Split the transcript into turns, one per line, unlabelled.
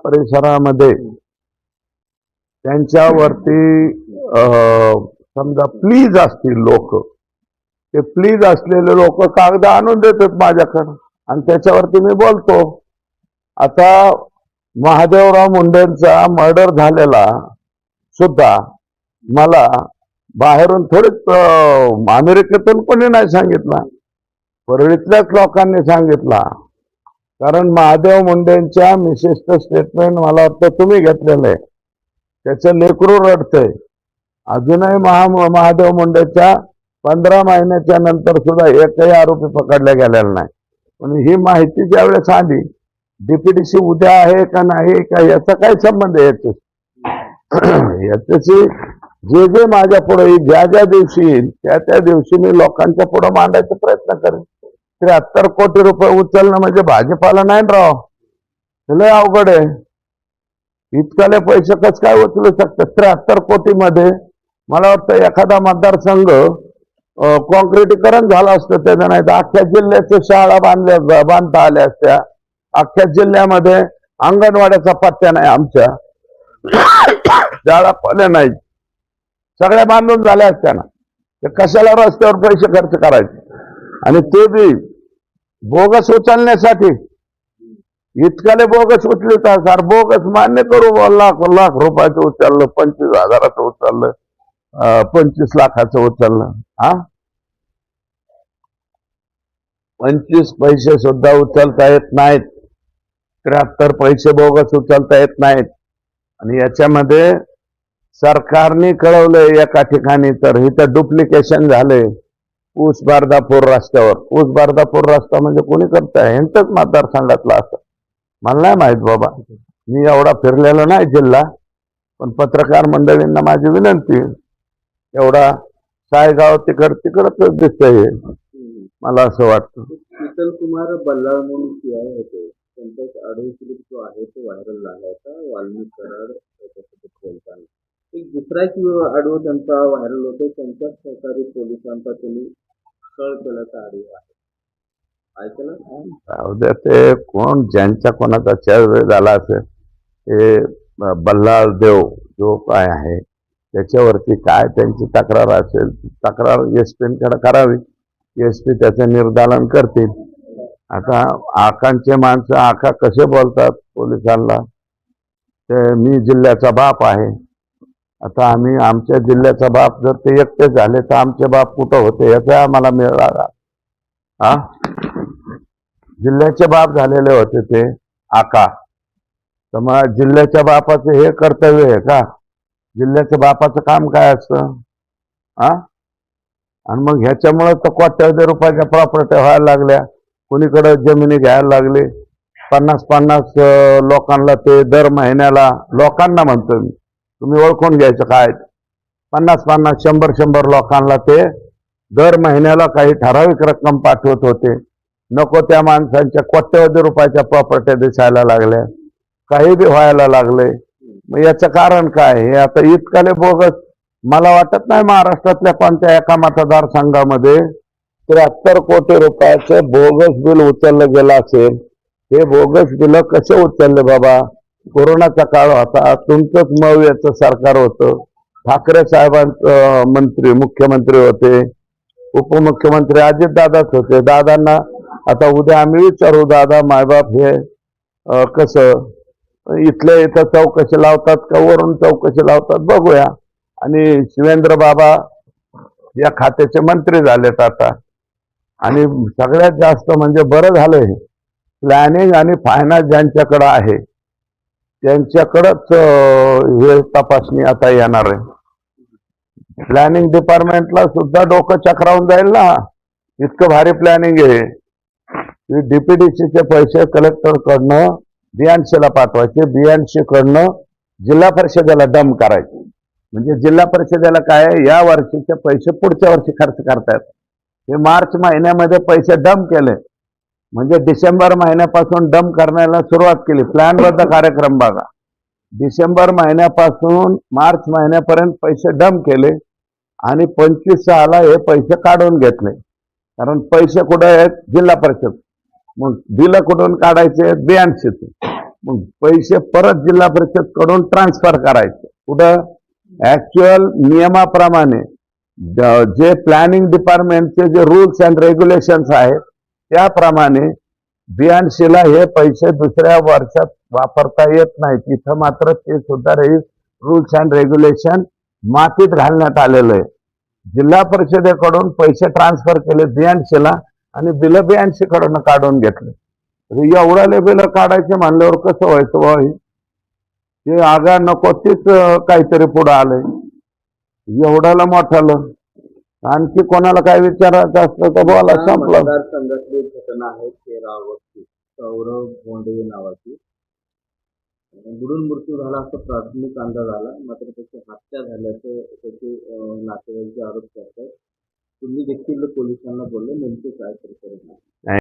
परिसरामध्ये त्यांच्यावरती समजा प्लीज असतील लोक, ते प्लीज असलेले लोक कागद आणून देतात माझ्याकडे आणि त्याच्यावरती मी बोलतो. आता महादेवराव मुंडेंचा मर्डर झालेला सुद्धा मला बाहेरून थोडीच अमेरिकेतून कोणी नाही सांगितला, परळीतल्याच लोकांनी सांगितला. कारण महादेव मुंडेंच्या मिसेसचं स्टेटमेंट मला वाटतं तुम्ही घेतलेलं आहे. त्याचं लेकरू रडतंय. अजूनही महादेव मुंडेच्या 15 महिन्याच्या नंतर सुद्धा एकही आरोपी पकडला गेलेला नाही. पण ही माहिती ज्यावेळेस आली, डीपीडीसी उद्या आहे का नाही का याचा काय संबंध आहे याच्याशी जे जे माझ्या पुढे ज्या ज्या दिवशी येईल त्या दिवशी मी लोकांच्या पुढे मांडायचा प्रयत्न करेन. 73 कोटी रुपये उचलणं म्हणजे भाजपाला नाही राव, लय अवघड आहे. इतकाले पैसे कस काय उचलू शकतात? 73 कोटी मध्ये मला वाटतं एखादा मतदारसंघ कॉन्क्रिटीकरण झालं असतं त्याच्या, नाही तर अख्ख्या जिल्ह्याच्या शाळा बांधता आल्या असत्या. अख्ख्या जिल्ह्यामध्ये अंगणवाड्याचा पत्त्या नाही, आमच्या शाळा पडल्या नाही, सगळ्या बांधून झाल्या असत्या ना. ते कशाला रस्त्यावर पैसे खर्च करायचे आणि ते बी बोगस उचलण्यासाठी? इतकाले बोगस उचले तर सर बोगस मान्य करू, लाख लाख रुपयाचं उचललं, 25,000चं उचललं, 25 लाखाचं उचललं. 25 पैसे सुद्धा उचलता येत नाहीत. 73 पैसे बोगस उचलता येत नाहीत. आणि याच्यामध्ये सरकारने कळवलंय एका ठिकाणी, तर इथं डुप्लिकेशन झाले ऊस बारदापूर रस्त्यावर. ऊस बारदापूर रस्ता म्हणजे कोणी करताय? यांचंच मतदारसंघातला असं मला नाही माहित बाबा, मी एवढा फिरलेलो नाही जिल्हा. पण पत्रकार मंडळींना माझी विनंती, एवढा सायगाव तिकडच दिसतंय मला असं वाटतं.
शीतल कुमार बल्लाळ म्हणून पीआय होते, त्यांचा ऑडिओ क्लिप जो आहे तो व्हायरल झाला होता वाल्मिक कराड त्याच्यासोबत बोलताना. एक दुसरा ऑडिओ त्यांचा व्हायरल होतो, त्यांच्याच सरकारी पोलिसांचा त्यांनी कळ केल्याचा ऑडिओ आहे. ऐकलं
उद्या ते कोण ज्यांच्या कोणाचा चर्चा झाला असेल ते बल्लाळ देव जो काय आहे त्याच्यावरती काय त्यांची तक्रार असेल, तक्रार एसपीकडे करावी. एसपी त्याचं निर्धारण करतील. आता आकांचे माणसं आका कसे बोलतात पोलिसांना, ते मी जिल्ह्याचा बाप आहे. आता आम्ही आमच्या जिल्ह्याचा बाप जर ते एकटे झाले तर आमचे बाप कुठं होते याचा आम्हाला मिळाला. जिल्ह्याचे बाप झालेले होते ते आका, तर मग जिल्ह्याच्या बापाचं हे कर्तव्य आहे का? जिल्ह्याच्या बापाचं काम काय असतं? आणि मग ह्याच्यामुळे तर कोट्यावधी रुपयाच्या प्रॉपर्टी व्हायला लागल्या, कुणीकडे जमिनी घ्यायला लागले. 50-50 लोकांना ते दर महिन्याला, लोकांना म्हणतो मी, तुम्ही ओळखून घ्यायचं काय, 50-50 100-100 लोकांना ते दर महिन्याला काही ठराविक रक्कम पाठवत होते. नको त्या माणसांच्या कोट्यावधी रुपयाच्या प्रॉपर्टी दिसायला लागल्या, काही बी व्हायला लागले. मग याचं कारण काय? हे आता इतकाले बोगस मला वाटत नाही महाराष्ट्रातल्या कोणत्या एका मतदारसंघामध्ये 73 कोटी रुपयाचं बोगस बिल उचललं गेलं असेल. हे बोगस बिल कसे उचलले बाबा? कोरोनाचा काळ होता, तुमचंच मवियाचं सरकार होतं, ठाकरे साहेबांचं मुख्यमंत्री होते, उपमुख्यमंत्री अजितदादाच होते. दादांना आता उद्या आम्ही विचारू, दादा मायबाप हे कसं इथल्या इथं चौकशी लावतात का वरून चौकशी लावतात बघूया. आणि शिवेंद्र बाबा या खात्याचे मंत्री झालेत आता. आणि सगळ्यात जास्त म्हणजे बरं झालंय, प्लॅनिंग आणि फायनान्स ज्यांच्याकडे आहे त्यांच्याकडंच हे तपासणी आता येणार आहे. प्लॅनिंग डिपार्टमेंटला सुद्धा डोकं चक्रावून जाईल ना, इतकं भारी प्लॅनिंग आहे. डीपीडीसीचे पैसे कलेक्टरकडनं बीएनसीला पाठवायचे, बीएनसी कडनं जिल्हा परिषदेला डंप करायचे. म्हणजे जिल्हा परिषदेला काय, या वर्षीचे पैसे पुढच्या वर्षी खर्च करतायत. हे मार्च महिन्यामध्ये पैसे डंप केले, म्हणजे डिसेंबर महिन्यापासून डंप करण्याला सुरुवात केली. प्लॅनबद्ध कार्यक्रम बघा, डिसेंबर महिन्यापासून मार्च महिन्यापर्यंत पैसे डंप केले आणि 25/6 हे पैसे काढून घेतले. कारण पैसे कुठे आहेत? जिल्हा परिषद. मग बिल कुठून काढायचे? बीएनसीचे. मग पैसे परत जिल्हा परिषद कडून ट्रान्सफर करायचे कुठं ऍक्च्युअल नियमाप्रमाणे जे प्लॅनिंग डिपार्टमेंटचे जे रूल्स अँड रेग्युलेशन्स आहेत त्याप्रमाणे बियाणशीला हे पैसे दुसऱ्या वर्षात वापरता येत नाहीत. इथं मात्र ते सुद्धा रूल्स अँड रेग्युलेशन मातीत घालण्यात आलेलं आहे. जिल्हा परिषदेकडून पैसे ट्रान्सफर केले बियाणशीला आणि बिल बियाणशीकडून काढून घेतले. एवढ्याले बिल काढायचे म्हणल्यावर कसं व्हायचं भाऊ? ते आगा नको तेच काहीतरी पुढं आलंय एवढ्याला मोठालं. आणखी कोणाला काय विचारायचं असलं तर बोला, संपलं.
मतदारसंघातली एक घटना आहे शेरावरची, सौरव भोंडे नावाची. बुडून मृत्यू झाला असं प्राथमिक अंदाज आला, मात्र त्याची हत्या झाल्याचे त्याचे नातेवाईक आरोप करतात. तुम्ही देखील पोलिसांना बोलले, नेमके काय करतात?